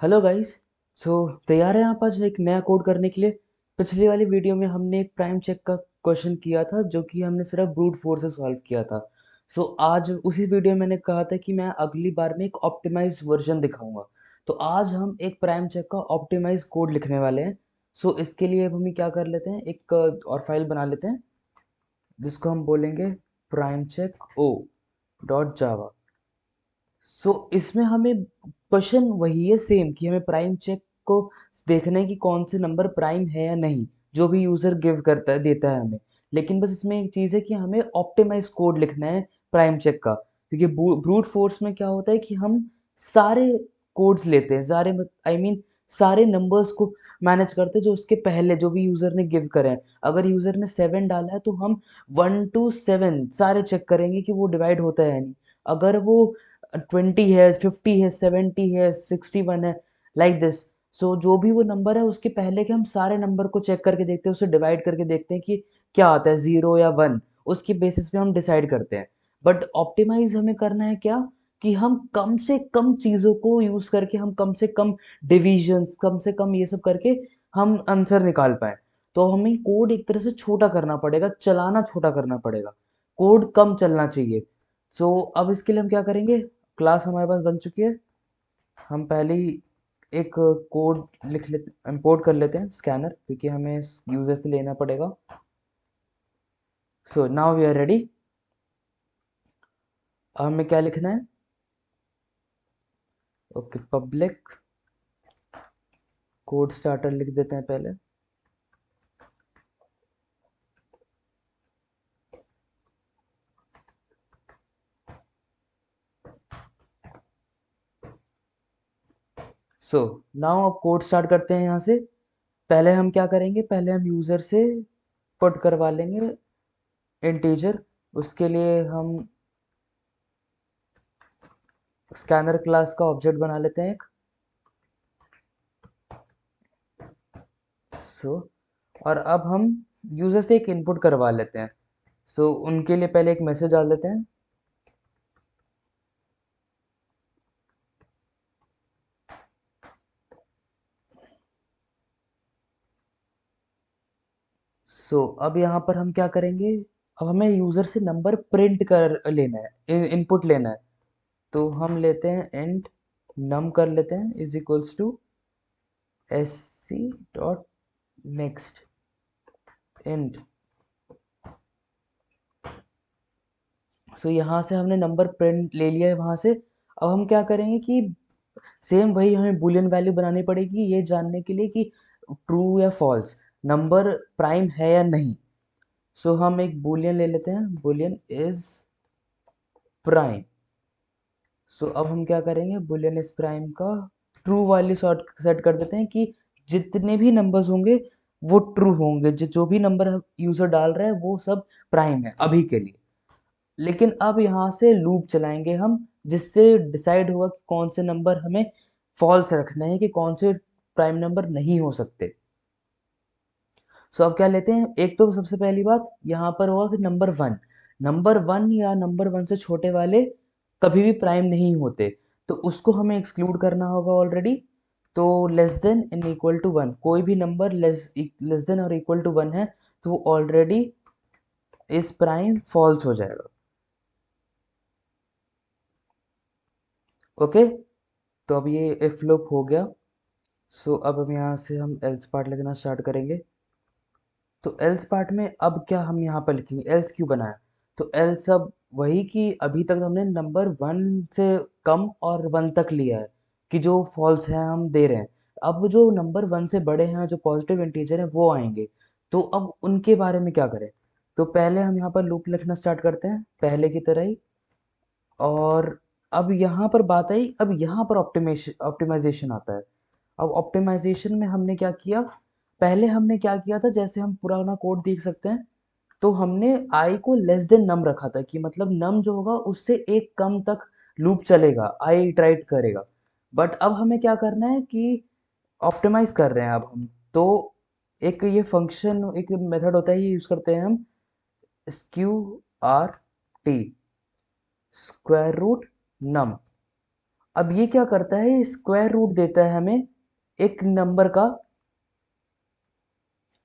Hello guys. सो तैयार हैं आप आज एक नया कोड करने के लिए। पिछली वाली वीडियो में हमने एक प्राइम चेक का क्वेश्चन किया था जो कि हमने सिर्फ ब्रूट फोर्स से सॉल्व किया था। सो आज उसी वीडियो में मैंने कहा था कि मैं अगली बार में एक ऑप्टिमाइज्ड वर्जन दिखाऊंगा। तो आज हम एक प्राइम चेक का ऑप्टिमाइज कोड लिखने वाले हैं। सो इसके लिए अब हम क्या कर लेते हैं, एक और फाइल बना लेते हैं जिसको हम बोलेंगे prime check O dot Java. So इसमें हमें क्वेश्चन वही है सेम कि हमें प्राइम चेक को देखना है कि कौन से नंबर प्राइम है या नहीं, जो भी यूज़र गिव करता है देता है हमें। लेकिन बस इसमें एक चीज़ है कि हमें ऑप्टिमाइज कोड लिखना है प्राइम चेक का, क्योंकि ब्रूट फोर्स में क्या होता है कि हम सारे कोड्स लेते हैं, सारे आई मीन सारे नंबर्स को मैनेज करते हैं जो उसके पहले जो भी यूज़र ने गिव करे हैं। अगर यूज़र ने 7 डाला है तो हम 1 to 7 सारे चेक करेंगे कि वो डिवाइड होता है या नहीं। अगर वो 20 है, 50 है, 70 है, 61 है, लाइक दिस। सो जो भी वो नंबर है उसके पहले के हम सारे नंबर को चेक करके देखते हैं, उसे डिवाइड करके देखते हैं कि क्या आता है, 0 या 1। उसकी बेसिस पे हम डिसाइड करते हैं। बट ऑप्टिमाइज हमें करना है क्या, कि हम कम से कम चीज़ों को यूज़ करके, हम कम से कम डिविजन्स, कम से कम ये सब करके हम आंसर निकाल पाए। तो हमें कोड एक तरह से छोटा करना पड़ेगा, चलाना छोटा करना पड़ेगा, कोड कम चलना चाहिए। सो अब इसके लिए हम क्या करेंगे, क्लास हमारे पास बन चुकी है। हम पहले ही एक कोड लिख लेते, इंपोर्ट कर लेते हैं स्कैनर, क्योंकि हमें यूजर से लेना पड़ेगा। So now we are ready. अब हमें क्या लिखना है, ओके पब्लिक कोड स्टार्टर लिख देते हैं पहले। सो नाउ अब कोड स्टार्ट करते हैं यहाँ से। पहले हम क्या करेंगे, पहले हम यूजर से पुट करवा लेंगे इंटीजर। उसके लिए हम स्कैनर क्लास का ऑब्जेक्ट बना लेते हैं एक। सो और अब हम यूजर से एक इनपुट करवा लेते हैं। सो उनके लिए पहले एक मैसेज डाल देते हैं। अब यहाँ पर हम क्या करेंगे, अब हमें यूजर से नंबर प्रिंट कर लेना है, इनपुट लेना है। तो हम लेते हैं इंट नम कर लेते हैं is equals to S C dot next int. यहाँ से हमने नंबर प्रिंट ले लिया है वहां से। अब हम क्या करेंगे कि सेम वही हमें बुलियन वैल्यू बनानी पड़ेगी ये जानने के लिए कि ट्रू या फॉल्स, नंबर प्राइम है या नहीं। हम एक बुलियन ले लेते हैं, बुलियन इज प्राइम। अब हम क्या करेंगे, बुलियन इज प्राइम का ट्रू वैल्यू सेट कर देते हैं कि जितने भी नंबर्स होंगे वो ट्रू होंगे, जो भी नंबर यूजर डाल रहा है वो सब प्राइम है अभी के लिए। लेकिन अब यहाँ से लूप चलाएंगे हम, जिससे डिसाइड होगा कि कौन से नंबर हमें फॉल्स रखना है, कि कौन से प्राइम नंबर नहीं हो सकते। अब क्या लेते हैं, एक तो सबसे पहली बात यहाँ पर होगा कि नंबर वन या नंबर 1 से छोटे वाले कभी भी प्राइम नहीं होते। तो उसको हमें एक्सक्लूड करना होगा ऑलरेडी। तो less than in equal to 1, कोई भी नंबर लेस देन और इक्वल टू 1 है तो वो ऑलरेडी इस प्राइम फॉल्स हो जाएगा। ओके, तो अब ये इफ लूप हो गया। अब हम यहाँ से हम एल्स पार्ट लिखना स्टार्ट करेंगे। तो एल्स पार्ट में अब क्या हम यहाँ पर लिखेंगे, एल्स क्यों बनाया। तो एल्स अब वही कि अभी तक हमने नंबर 1 से कम और 1 तक लिया है कि जो फॉल्स है हम दे रहे हैं। अब जो नंबर 1 से बड़े हैं, जो पॉजिटिव इंटीजर हैं वो आएंगे। तो अब उनके बारे में क्या करें। तो पहले हम यहाँ पर लूप लिखना स्टार्ट करते हैं पहले की तरह ही। और अब यहाँ पर बात आई, अब यहाँ पर ऑप्टिमाइजेशन आता है। अब ऑप्टिमाइजेशन में हमने क्या किया, पहले हमने क्या किया था, जैसे हम पुराना कोड देख सकते हैं। तो हमने आई को लेस देन नम रखा था, कि मतलब नम जो होगा उससे एक कम तक लूप चलेगा, आई इटरेट करेगा। बट अब हमें क्या करना है कि ऑप्टिमाइज कर रहे हैं अब हम। तो एक ये फंक्शन, एक मेथड होता है, ये यूज करते हैं हम, SQRT, स्क्वायर रूट नम। अब ये क्या करता है, स्क्वायर रूट देता है हमें एक नंबर का,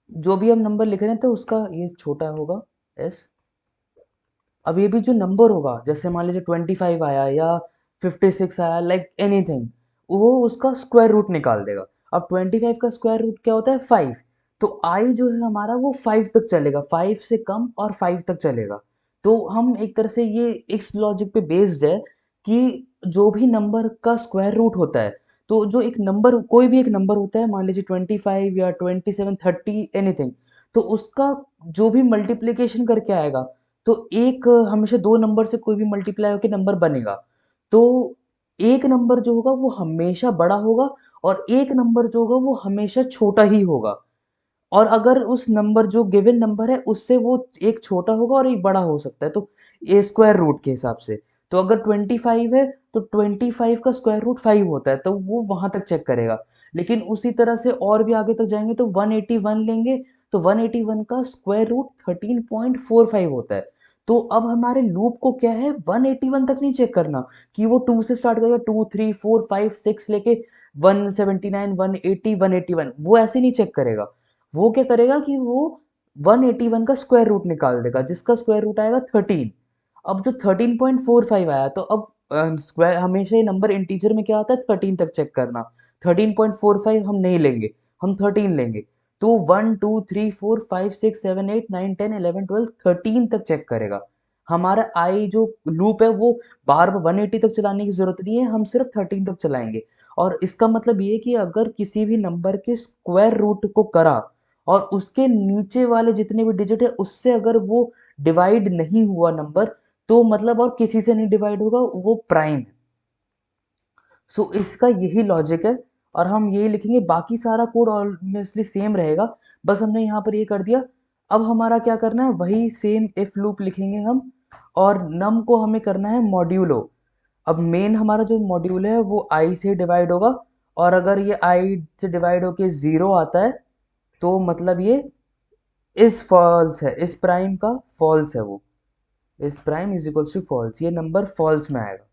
जो भी हम नंबर लिख रहे हैं तो उसका ये छोटा होगा एस। अब ये भी जो नंबर होगा, जैसे मान लीजिए 25 आया या 56 आया, लाइक एनीथिंग, वो उसका स्क्वायर रूट निकाल देगा। अब 25 का स्क्वायर रूट क्या होता है, 5। तो आई जो है हमारा वो 5 तक चलेगा, 5 से कम और 5 तक चलेगा। तो हम एक तरह से ये इस लॉजिक पे बेस्ड है कि जो भी नंबर का स्क्वायर रूट होता है, तो जो एक नंबर, कोई भी एक नंबर होता है, मान लीजिए 25 या 27, 30, एनीथिंग, तो उसका जो भी मल्टीप्लिकेशन करके आएगा, तो एक हमेशा दो नंबर से कोई भी मल्टीप्लाई होकर नंबर बनेगा। तो एक नंबर जो होगा वो हमेशा बड़ा होगा, और एक नंबर जो होगा वो हमेशा छोटा ही होगा। और अगर उस नंबर जो गिवन नंबर है उससे वो एक छोटा होगा और एक बड़ा हो सकता है, तो ए स्क्वायर रूट के हिसाब से। तो अगर 25 है तो 25 का स्क्वायर रूट 5 होता है, तो वो वहां तक चेक करेगा। लेकिन उसी तरह से और भी आगे तक जाएंगे तो 181 लेंगे, तो 181 का स्क्वायर रूट 13.45 होता है। तो अब हमारे लूप को क्या है, 181 तक नहीं चेक करना कि वो 2 से स्टार्ट करेगा, 2 3 4 5 6 लेके 179 180 181, वो ऐसे नहीं चेक करेगा। वो क्या करेगा कि वो 181 का स्क्वायर रूट निकाल देगा, जिसका स्क्वायर रूट आएगा 13। अब जो 13.45 आया, तो अब स्क्वायर, हमेशा ये नंबर इंटीजर में क्या आता है, 13 तक चेक करना। 13.45 हम नहीं लेंगे, हम 13 लेंगे। तो 1 2 3 4 5 6 7 8 9 10 11 12 13 तक चेक करेगा। हमारा आई जो लूप है वो बार बार 180 तक चलाने की जरूरत नहीं है, हम सिर्फ 13 तक चलाएंगे। और इसका मतलब ये है कि अगर किसी भी नंबर के स्क्वायर रूट को करा और उसके नीचे वाले जितने भी डिजिट है उससे अगर वो डिवाइड नहीं हुआ नंबर, तो मतलब और किसी से नहीं डिवाइड होगा, वो प्राइम है। सो इसका यही लॉजिक है, और हम यही लिखेंगे, बाकी सारा कोड ऑलमोस्टली सेम रहेगा। बस हमने यहाँ पर ये कर दिया। अब हमारा क्या करना है, वही सेम इफ लूप लिखेंगे हम, और नम को हमें करना है मॉड्यूलो। अब मेन हमारा जो मॉड्यूल है वो आई से डिवाइड होगा, और अगर ये आई से डिवाइड होके 0 आता है, तो मतलब ये इस फॉल्स है, इस प्राइम का फॉल्स है वो, is prime is equals to false, ये नंबर फॉल्स में आएगा।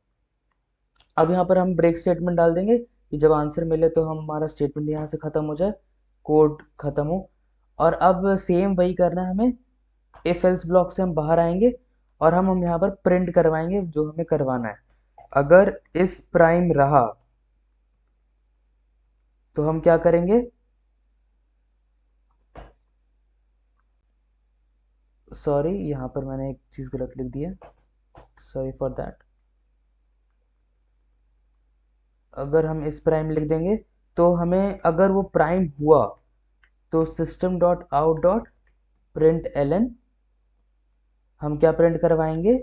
अब यहाँ पर हम ब्रेक स्टेटमेंट डाल देंगे कि जब आंसर मिले तो हम, हमारा स्टेटमेंट यहाँ से ख़त्म हो जाए, कोड ख़त्म हो। और अब सेम वही करना है हमें, इफ एल्स ब्लॉक से हम बाहर आएंगे, और हम यहाँ पर प्रिंट करवाएंगे जो हमें करवाना है। अगर इस प्राइम रहा तो हम क्या करेंगे, सॉरी यहाँ पर मैंने एक चीज़ गलत लिख दी है, सॉरी फॉर दैट। अगर हम इस प्राइम लिख देंगे, तो हमें अगर वो प्राइम हुआ, तो system dot out dot print L N, हम क्या प्रिंट करवाएंगे,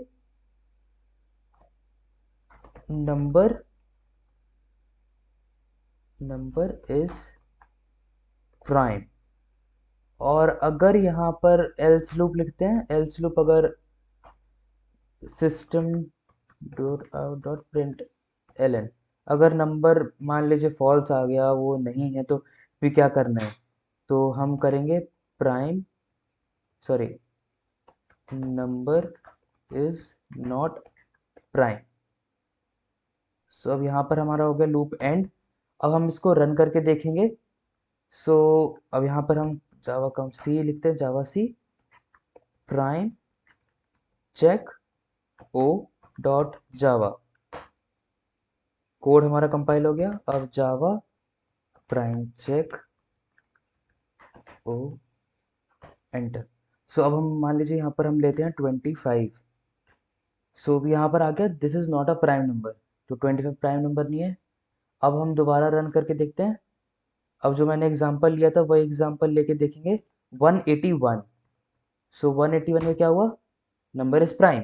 नंबर, नंबर इज प्राइम। और अगर यहाँ पर एल्स लूप लिखते हैं, एल्स लूप अगर system dot out dot print L N, अगर नंबर मान लीजिए फॉल्स आ गया, वो नहीं है, तो फिर क्या करना है, तो हम करेंगे prime, sorry, number is not prime. So अब यहाँ पर हमारा हो गया लूप एंड। अब हम इसको रन करके देखेंगे। सो अब यहाँ पर हम जावा कम सी लिखते हैं, javac prime check O dot Java, code हमारा कंपाइल हो गया। अब Java prime check O, enter. So अब हम मान लीजिए यहाँ पर हम लेते हैं 25। सो अब यहाँ पर आ गया this is not a prime number, तो 25 प्राइम नंबर नहीं है। अब हम दोबारा रन करके देखते हैं। अब जो मैंने एग्जांपल लिया था वही एग्जांपल लेके देखेंगे, 181। सो 181 में क्या हुआ, नंबर इज प्राइम।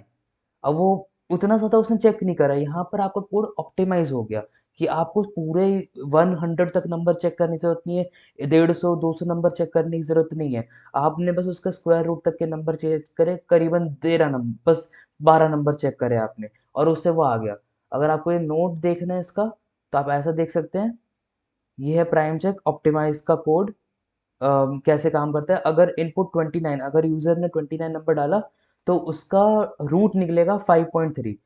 अब वो उतना ज़्यादा उसने चेक नहीं करा, यहाँ पर आपका कोड ऑप्टिमाइज हो गया कि आपको पूरे 100 तक नंबर चेक करने की जरूरत नहीं है, 150 200 नंबर चेक करने की जरूरत नहीं है। आपने बस उसका स्क्वायर रूट तक के नंबर चेक करे, करीबन 13 नंबर, बस 12 नंबर चेक करे आपने, और उससे वो आ गया। अगर आपको ये नोट देखना है इसका, तो आप ऐसा देख सकते हैं, ये है प्राइम चेक ऑप्टिमाइज का कोड। कैसे काम करता है, अगर इनपुट 29, अगर यूजर ने 29 नंबर डाला, तो उसका रूट निकलेगा 5.3।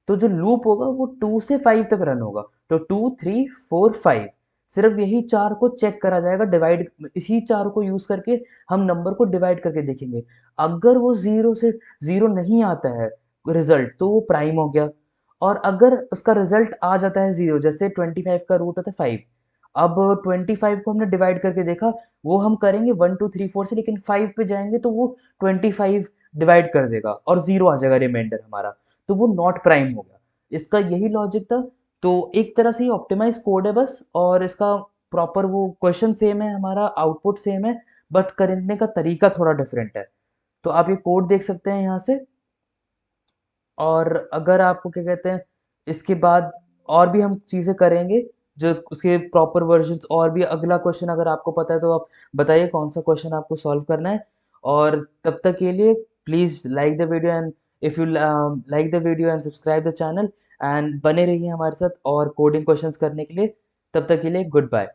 तो जो लूप होगा वो 2 से 5 तक रन होगा। तो 2, 3, 4, 5 सिर्फ यही चार को चेक करा जाएगा, डिवाइड इसी चार को यूज करके हम नंबर को डिवाइड करके देखेंगे। अगर वो जीरो से जीरो नहीं आता है रिजल्ट, तो वो प्राइम हो गया। और अगर उसका रिजल्ट आ जाता है जीरो, जैसे 25 का रूट होता है 5, अब 25 को हमने डिवाइड करके देखा, वो हम करेंगे 1, 2, 3, 4 से, लेकिन 5 पे जाएंगे तो वो 25 डिवाइड कर देगा और जीरो आ जाएगा रिमाइंडर हमारा, तो वो नॉट प्राइम हो गया। इसका यही लॉजिक था। तो एक तरह से ये ऑप्टिमाइज कोड है बस, और इसका प्रॉपर वो क्वेश्चन सेम है, हमारा आउटपुट सेम है, बट करने का तरीका थोड़ा डिफरेंट है। तो आप ये कोड देख सकते हैं यहाँ से। और अगर आपको क्या कहते हैं, इसके बाद और भी हम चीज़ें करेंगे, जो उसके प्रॉपर वर्जन्स, और भी अगला क्वेश्चन अगर आपको पता है तो आप बताइए कौन सा क्वेश्चन आपको सॉल्व करना है। और तब तक के लिए please like the video, and if you like the video and subscribe the channel, and बने रहिए हमारे साथ और कोडिंग क्वेश्चंस करने के लिए। तब तक के लिए गुड बाय।